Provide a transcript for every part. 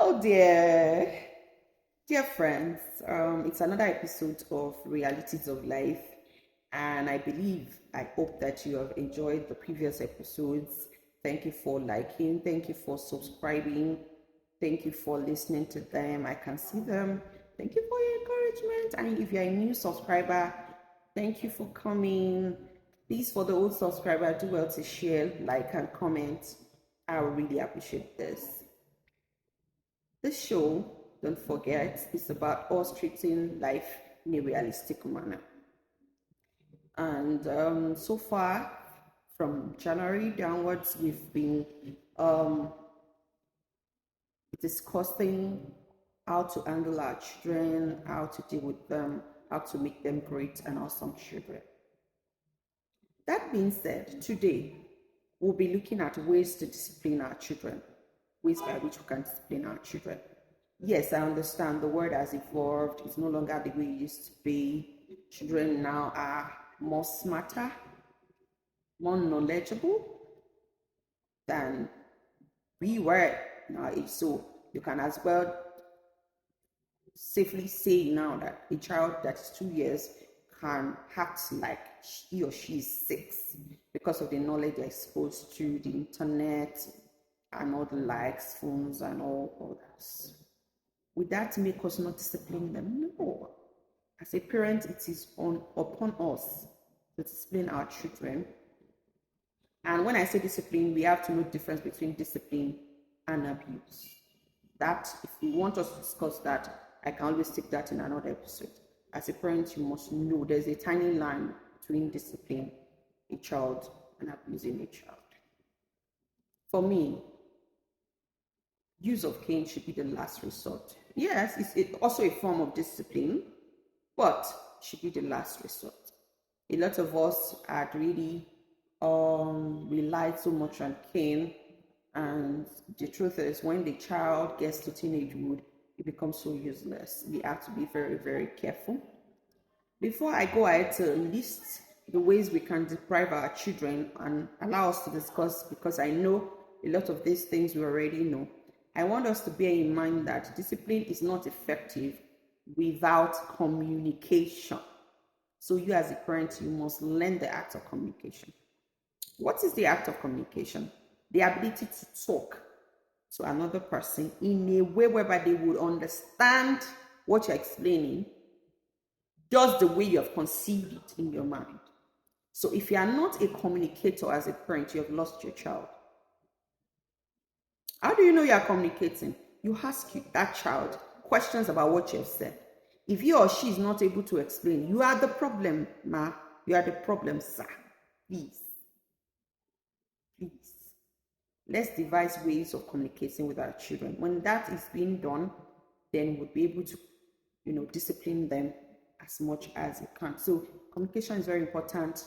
Hello, dear friends. It's another episode of Realities of Life, and I hope that you have enjoyed the previous episodes. Thank you for liking, thank you for subscribing, thank you for listening to them. I can see them. Thank you for your encouragement. And if you're a new subscriber, thank you for coming. Please, for the old subscriber, do well to share, like, and comment. I will really appreciate this. This show, don't forget, is about us treating life in a realistic manner. And so far, from January downwards, we've been um, discussing how to handle our children, how to deal with them, how to make them great and awesome children. That being said, today we'll be looking at ways to discipline our children, ways by which we can discipline our children. Yes, I understand the word has evolved. It's no longer the way it used to be. Children now are more smarter, more knowledgeable than we were in our age. So you can as well safely say now that a child that is 2 years can act like he or she is 6 because of the knowledge they're exposed to, the internet and all the likes, phones and all that. Would that make us not discipline them? No. As a parent, it is upon us to discipline our children. And when I say discipline, we have to know the difference between discipline and abuse. That, if you want us to discuss that, I can always take that in another episode. As a parent, you must know there's a tiny line between discipline a child and abusing a child. For me, use of cane should be the last resort. Yes, it's also a form of discipline, but should be the last resort. A lot of us had really relied so much on cane, and the truth is, when the child gets to teenagehood, it becomes so useless. We have to be very, very careful. Before I go ahead to list the ways we can deprive our children and allow us to discuss, because I know a lot of these things we already know, I want us to bear in mind that discipline is not effective without communication. So you as a parent, you must learn the act of communication. What is the act of communication? The ability to talk to another person in a way whereby they would understand what you're explaining, just the way you have conceived it in your mind. So if you are not a communicator as a parent, you have lost your child. How do you know you are communicating? You ask that child questions about what you have said. If he or she is not able to explain, you are the problem, ma. You are the problem, sir. Please. Please. Let's devise ways of communicating with our children. When that is being done, then we'll be able to, discipline them as much as we can. So communication is very important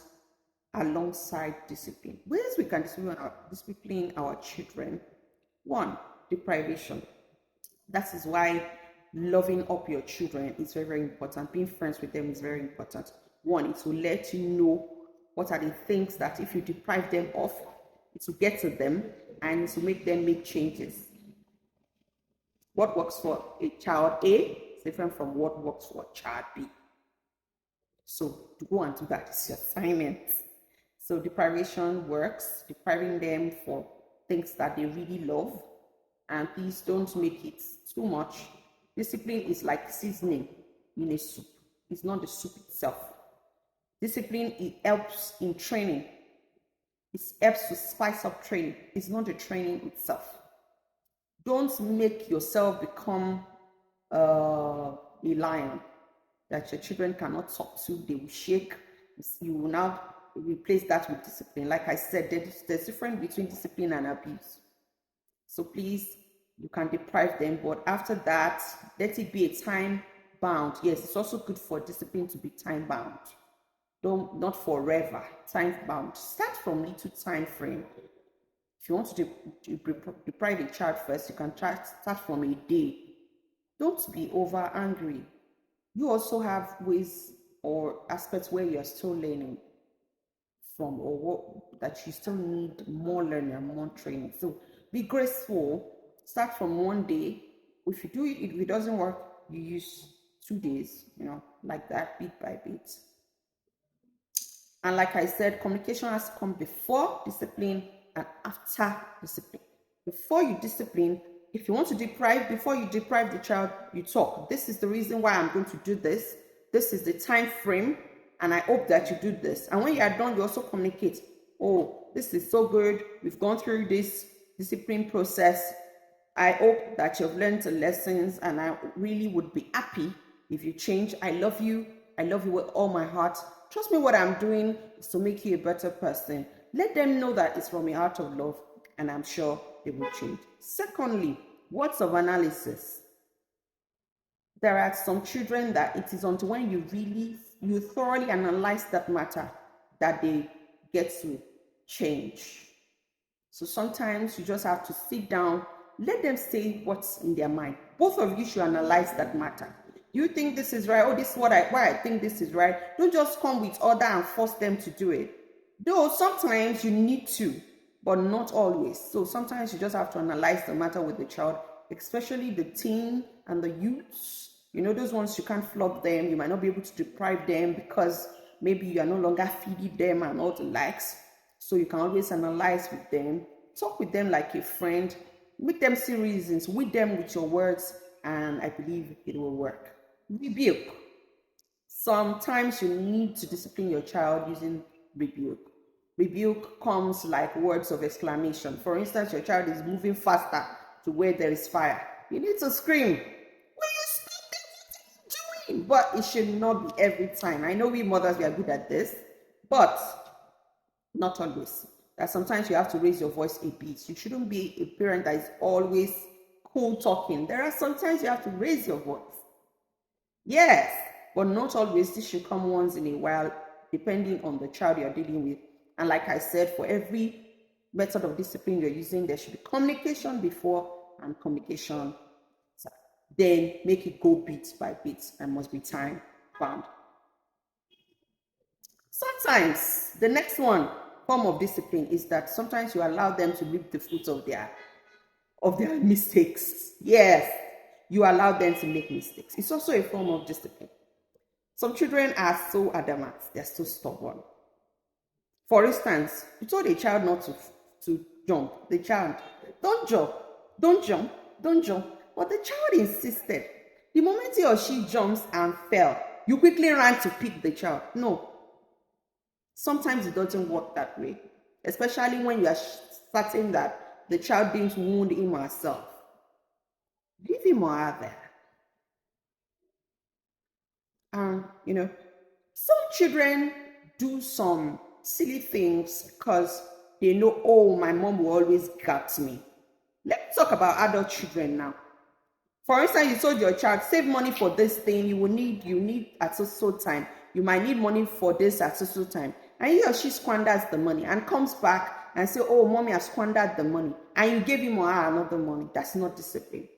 alongside discipline. Ways we can discipline our children. One, deprivation. That is why loving up your children is very, very important. Being friends with them is very important. One, it will let you know what are the things that if you deprive them of, it will get to them and it will make them make changes. What works for a child A is different from what works for child B. So to go and do that is your assignment. So deprivation works, depriving them for things that they really love. And please don't make it too much. Discipline is like seasoning in a soup. It's not the soup itself. Discipline, it helps in training. It helps to spice up training. It's not the training itself. Don't make yourself become a lion that your children cannot talk to. They will shake. You will now replace that with discipline. Like I said, there's difference between discipline and abuse. So please, you can deprive them, but after that, let it be a time bound. Yes, it's also good for discipline to be time bound. Not forever, time bound. Start from little time frame. If you want to deprive a child first, you can start from a day. Don't be over angry. You also have ways or aspects where you're still learning from, or that you still need more learning and more training. So be graceful. Start from one day If you do it, if it doesn't work, you use 2 days, like that, bit by bit. And like I said, communication has to come before discipline and after discipline. Before you discipline, if you want to deprive, before you deprive the child, you talk. This is the reason why I'm going to do this. This is the time frame, and I hope that you do this. And when you are done, you also communicate. Oh, this is so good. We've gone through this discipline process. I hope that you've learned the lessons, and I really would be happy if you change. I love you. I love you with all my heart. Trust me, what I'm doing is to make you a better person. Let them know that it's from a heart of love, and I'm sure they will change. Secondly, words of analysis. There are some children that it is until when you thoroughly analyze that matter that they get to change. So sometimes you just have to sit down, let them say what's in their mind. Both of you should analyze that matter. You think this is right? Oh, this is why I think this is right. Don't just come with order and force them to do it. Though sometimes you need to, but not always. So sometimes you just have to analyze the matter with the child, especially the teen and the youths. Those ones you can't flog them. You might not be able to deprive them because maybe you are no longer feeding them and all the likes. So you can always analyze with them, talk with them like a friend, make them see reasons, with them with your words, and I believe it will work. Rebuke. Sometimes you need to discipline your child using rebuke. Rebuke comes like words of exclamation. For instance, your child is moving faster to where there is fire. You need to scream, "Will you stop that? What are you doing?" But it should not be every time. I know we mothers, we are good at this, but not always. That sometimes you have to raise your voice a bit. You shouldn't be a parent that is always cool talking. There are sometimes you have to raise your voice. Yes, but not always. This should come once in a while, depending on the child you're dealing with. And like I said, for every method of discipline you're using, there should be communication before and communication. Then make it go bit by bit and must be time bound. Sometimes the next form of discipline is that sometimes you allow them to reap the fruits of their mistakes. Yes, you allow them to make mistakes. It's also a form of discipline. Some children are so adamant, they're so stubborn. For instance, you told a child not to jump. The child, don't jump, don't jump, don't jump. But the child insisted. The moment he or she jumps and fell, you quickly ran to pick the child. No. Sometimes it doesn't work that way, especially when you are certain that the child didn't wound him or herself. Leave him or her there. Some children do some silly things because they know, oh, my mom will always guard me. Let's talk about adult children now. For instance, you told your child, save money for this thing, you need at so time. You might need money for this at so time. And he or she squanders the money and comes back and say, oh, mommy has squandered the money. And you gave him or her another money. That's not discipline.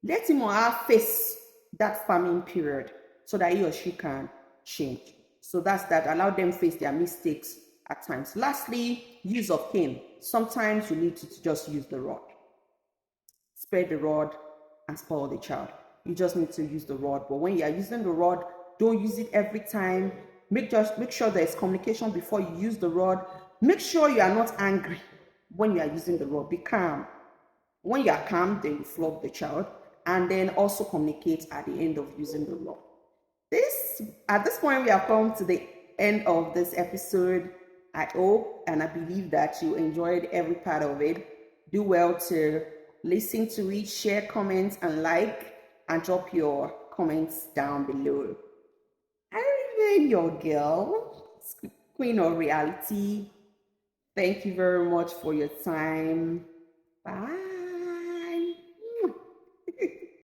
Let him or her face that farming period so that he or she can change. So that's that. Allow them face their mistakes at times. Lastly, use of cane. Sometimes you need to just use the rod. Spread the rod and spoil the child. You just need to use the rod. But when you are using the rod, don't use it every time. Make sure there is communication before you use the rod. Make sure you are not angry when you are using the rod. Be calm. When you are calm, then you flog the child, and then also communicate at the end of using the rod. At this point, we have come to the end of this episode. I hope and I believe that you enjoyed every part of it. Do well to listen to it, share, comment, and like, and drop your comments down below. I remain your girl, Queen of Reality. Thank you very much for your time. Bye.